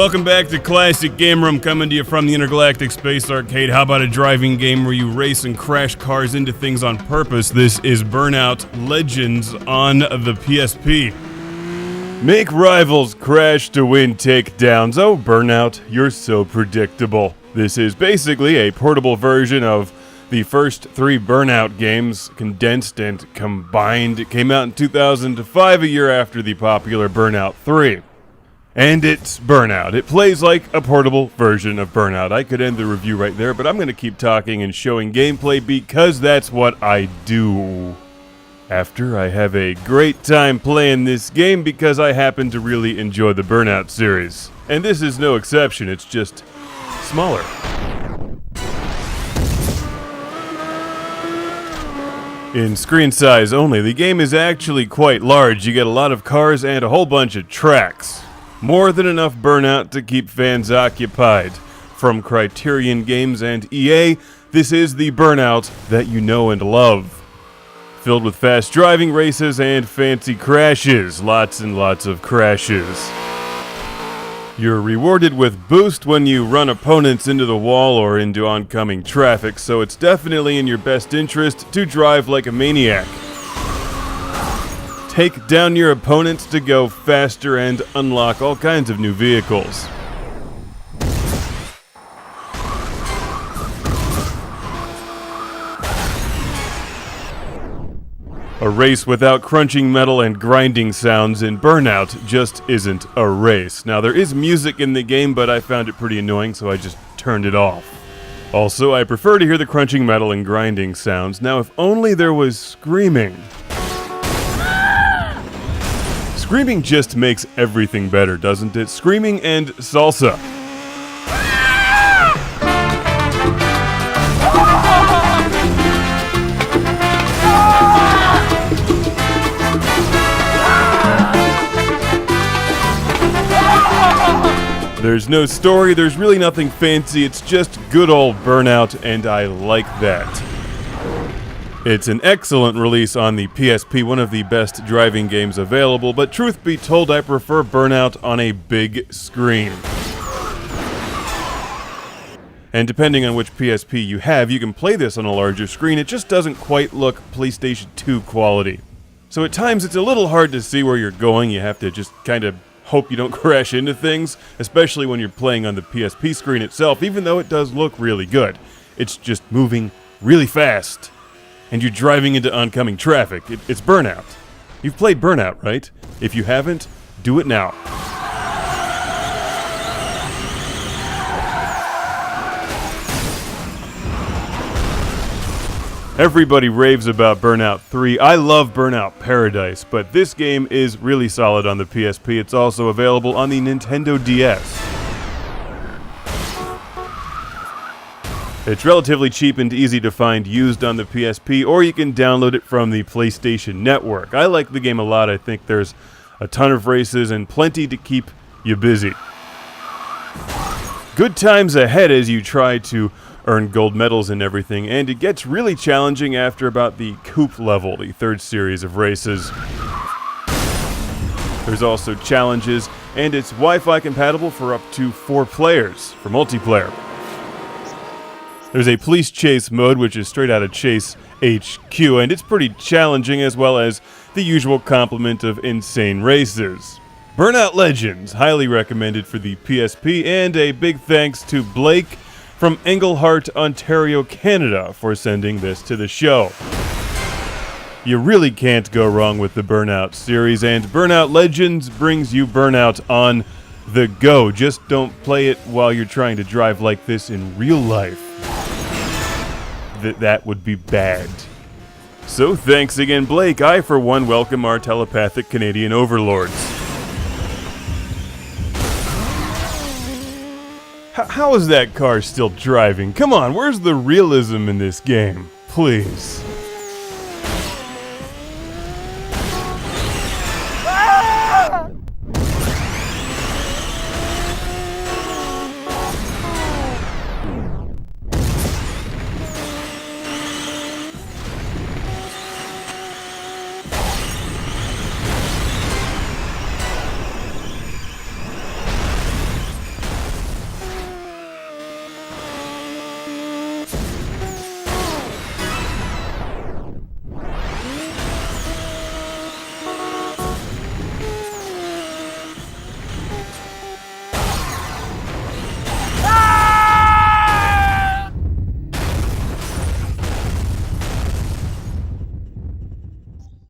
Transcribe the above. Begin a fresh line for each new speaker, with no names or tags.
Welcome back to Classic Game Room, coming to you from the Intergalactic Space Arcade. How about a driving game where you race and crash cars into things on purpose? This is Burnout Legends on the PSP. Make rivals crash to win takedowns. Oh, Burnout, you're so predictable. This is basically a portable version of the first three Burnout games, condensed and combined. It came out in 2005, a year after the popular Burnout 3. And it's Burnout. It plays like a portable version of Burnout. I could end the review right there, but I'm going to keep talking and showing gameplay because that's what I do. After I have a great time playing this game because I happen to really enjoy the Burnout series. And this is no exception, it's just smaller. In screen size only, the game is actually quite large. You get a lot of cars and a whole bunch of tracks. More than enough Burnout to keep fans occupied. From Criterion Games and EA, this is the Burnout that you know and love. Filled with fast driving races and fancy crashes. Lots and lots of crashes. You're rewarded with boost when you run opponents into the wall or into oncoming traffic, so it's definitely in your best interest to drive like a maniac. Take down your opponents to go faster and unlock all kinds of new vehicles. A race without crunching metal and grinding sounds in Burnout just isn't a race. Now, there is music in the game, but I found it pretty annoying, so I just turned it off. Also, I prefer to hear the crunching metal and grinding sounds. Now, if only there was screaming. Screaming just makes everything better, doesn't it? Screaming and salsa. There's no story, there's really nothing fancy, it's just good old Burnout, and I like that. It's an excellent release on the PSP, one of the best driving games available, but truth be told, I prefer Burnout on a big screen. And depending on which PSP you have, you can play this on a larger screen. It just doesn't quite look PlayStation 2 quality. So at times it's a little hard to see where you're going. You have to just kind of hope you don't crash into things, especially when you're playing on the PSP screen itself, even though it does look really good. It's just moving really fast. And you're driving into oncoming traffic. It's Burnout. You've played Burnout, right? If you haven't, do it now. Everybody raves about Burnout 3. I love Burnout Paradise, but this game is really solid on the PSP. It's also available on the Nintendo DS. It's relatively cheap and easy to find used on the PSP, or you can download it from the PlayStation Network. I like the game a lot. I think there's a ton of races and plenty to keep you busy. Good times ahead as you try to earn gold medals and everything, and it gets really challenging after about the Coupe level, the third series of races. There's also challenges, and it's Wi-Fi compatible for up to 4 players for multiplayer. There's a police chase mode, which is straight out of Chase HQ, and it's pretty challenging, as well as the usual complement of insane races. Burnout Legends, highly recommended for the PSP, and a big thanks to Blake from Englehart, Ontario, Canada, for sending this to the show. You really can't go wrong with the Burnout series, and Burnout Legends brings you Burnout on the go. Just don't play it while you're trying to drive like this in real life. That would be bad. So thanks again, Blake. I, for one, welcome our telepathic Canadian overlords. How is that car still driving? Come on, where's the realism in this game? Please.